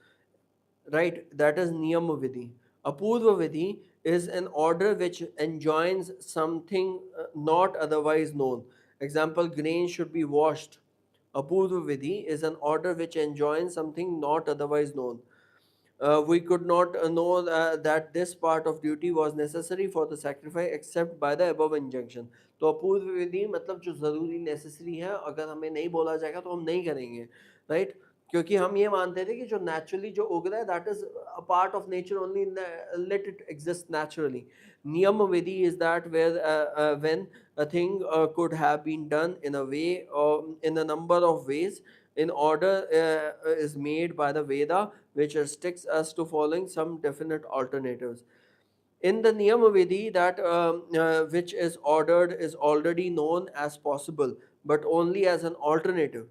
Right, that is Niyam Vidhi. Apurva Vidhi is an order which enjoins something not otherwise known. Example: grain should be washed. Apurva Vidhi is an order which enjoins something not otherwise known. We could not know that this part of duty was necessary for the sacrifice except by the above injunction. तो अपूर्व विधि मतलब जो ज़रूरी necessary है, अगर हमें नहीं बोला जाएगा तो हम नहीं करेंगे, राइट? क्योंकि हम ये मानते थे कि जो नेचुरली जो उग रहा है that is a part of nature only, let it exist naturally. नियम विधि is that where when a thing could have been done in a way or in a number of ways. In order is made by the Veda which restricts us to following some definite alternatives. In the Niyamavidhi, that which is ordered is already known as possible, but only as an alternative.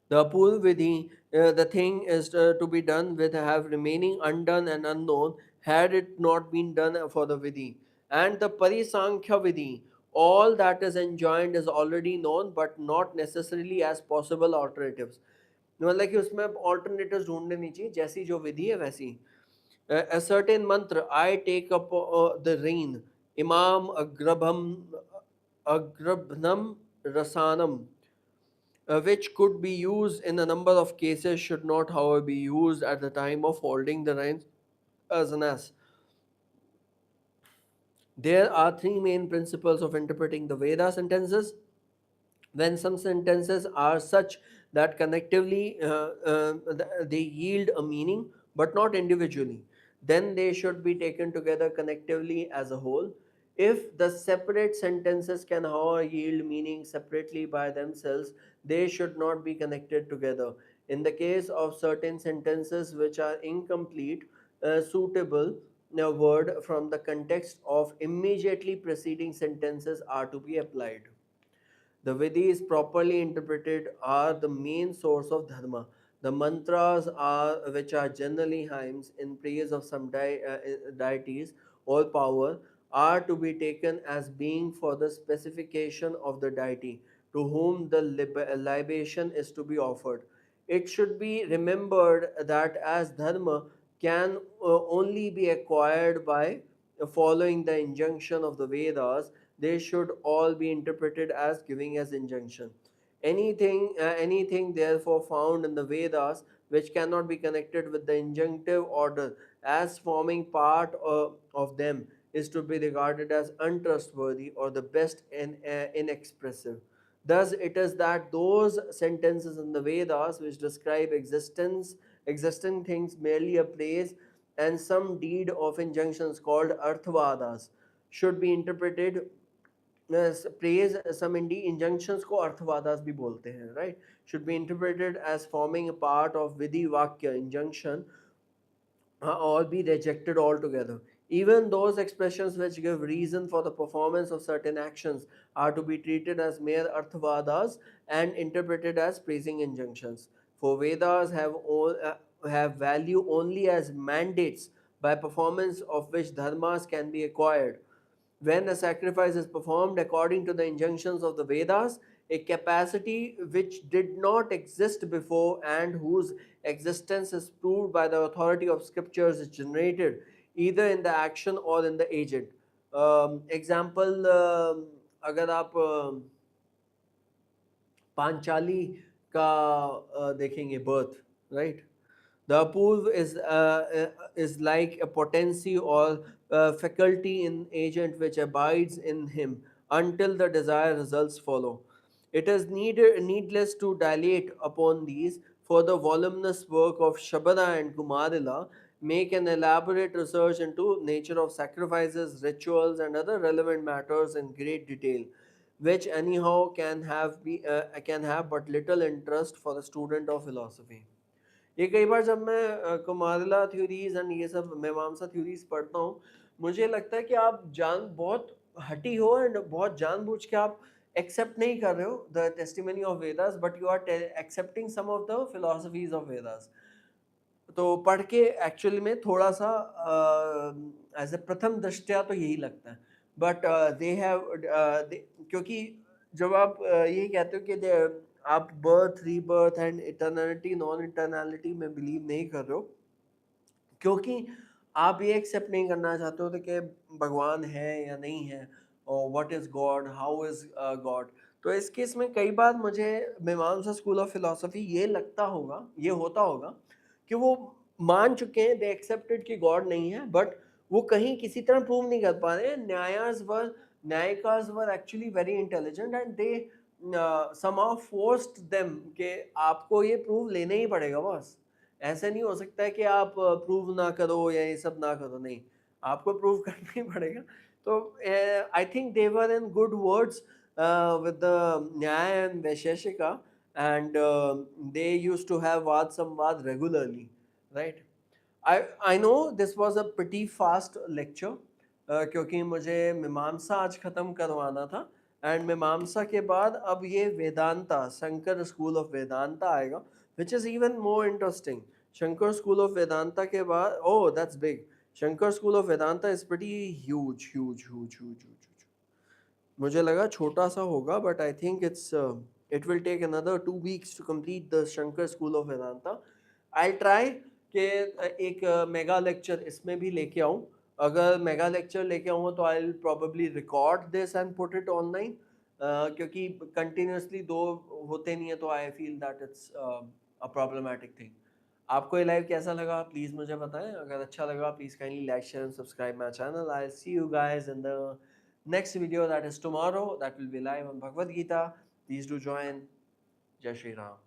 The Apurva Vidhi, the thing is to be done with have remaining undone and unknown had it not been done for the Vidhi. And the Parisankhya Vidhi, all that is enjoined is already known but not necessarily as possible alternatives. मतलब कि उसमें alternatives ढूंढने नहीं चाहिए, जैसी जो विधि है वैसी. A certain mantra, I take up the rein, Imam Agrabhnam Rasanam, which could be used in a number of cases, should not, however, be used at the time of holding the reins as an ass. There are three main principles of interpreting the Veda sentences. When some sentences are such that connectively they yield a meaning but not individually, then they should be taken together connectively as a whole. If the separate sentences can however yield meaning separately by themselves, they should not be connected together. In the case of certain sentences which are incomplete, suitable word from the context of immediately preceding sentences are to be applied. The Vedis properly interpreted are the main source of dharma. The mantras are which are generally hymns in praise of some deities, all power, are to be taken as being for the specification of the deity to whom the libation is to be offered. It should be remembered that as dharma can only be acquired by following the injunction of the Vedas, they should all be interpreted as giving as injunction. Anything therefore found in the Vedas which cannot be connected with the injunctive order as forming part of them is to be regarded as untrustworthy or the best and inexpressive. Thus, it is that those sentences in the Vedas which describe existing things merely a praise and some deed of injunctions called arthavadas should be interpreted praise. Some injunctions को अर्थवादास भी बोलते हैं, right, should be interpreted as forming a part of vidhi vakya injunction or be rejected altogether. Even those expressions which give reason for the performance of certain actions are to be treated as mere arthavadas and interpreted as praising injunctions. For Vedas have value only as mandates by performance of which dharmas can be acquired. When a sacrifice is performed according to the injunctions of the Vedas, a capacity which did not exist before and whose existence is proved by the authority of scriptures is generated. either in the action or in the agent. Example, अगर आप पांचाली का देखेंगे birth, right? The apurv is like a potency or faculty in agent which abides in him until the desired results follow. It is needless to dilate upon these, for the voluminous work of Shabada and Kumarila make an elaborate research into nature of sacrifices, rituals, and other relevant matters in great detail, which anyhow can have but little interest for the student of philosophy. ये कई बार जब मैं कुमारिला theories and ये सब मीमांसा theories पढ़ता हूँ, मुझे लगता है कि आप जान बहुत हटी हो एंड बहुत जानबूझ के आप एक्सेप्ट नहीं कर रहे हो the testimony of Vedas, but you are accepting some of the philosophies of Vedas. तो पढ़ के एक्चुअली में थोड़ा सा एज ए प्रथम दृष्टया तो यही लगता है, बट दे हैव क्योंकि जब आप ये कहते हो कि आप बर्थ रीबर्थ एंड इटर्नलिटी नॉन इटर्नलिटी में बिलीव नहीं कर रहे हो, क्योंकि आप ये एक्सेप्ट नहीं करना चाहते हो तो कि भगवान है या नहीं है, और what is God, how is God. तो इस केस में कई बार मुझे मीमांसा स्कूल ऑफ फिलोसफी ये लगता होगा, ये होता होगा कि वो मान चुके हैं, दे एक्सेप्टेड कि गॉड नहीं है, बट वो कहीं किसी तरह प्रूव नहीं कर पा रहे हैं. न्यायिकास were actually very intelligent and they somehow forced them कि आपको ये प्रूव लेना ही पड़ेगा बस. ऐसे नहीं हो सकता है कि आप प्रूव ना करो या ये सब ना करो, नहीं, आपको प्रूव करना ही पड़ेगा. तो I think they were in good words with the Nyaya and Vaisheshika, and they used to have Vad Samvad regularly, right? I know this was a pretty fast lecture, क्योंकि मुझे मीमांसा आज ख़त्म करवाना था, एंड मीमांसा के बाद अब ये वेदांता, शंकर स्कूल ऑफ वेदांता आएगा, which is even more interesting. Shankar school of Vedanta के बाद, oh that's big, Shankar school of Vedanta is pretty huge huge huge huge huge. मुझे लगा छोटा सा होगा, but I think it will take another 2 weeks to complete the Shankar school of Vedanta. I try कि एक mega lecture इसमें भी लेके आऊँ. अगर मेगा लेक्चर लेके आऊँगा तो I will probably record this and put it online, क्योंकि कंटिन्यूसली दो होते नहीं है, तो I feel that it's a problematic thing. आपको ये लाइव कैसा लगा प्लीज़ मुझे बताएं. अगर अच्छा लगा please kindly like share and subscribe my channel. I see you guys in the next video, that is tomorrow, that will be live on Bhagavad Gita. Please do join. Jai Shri Ram.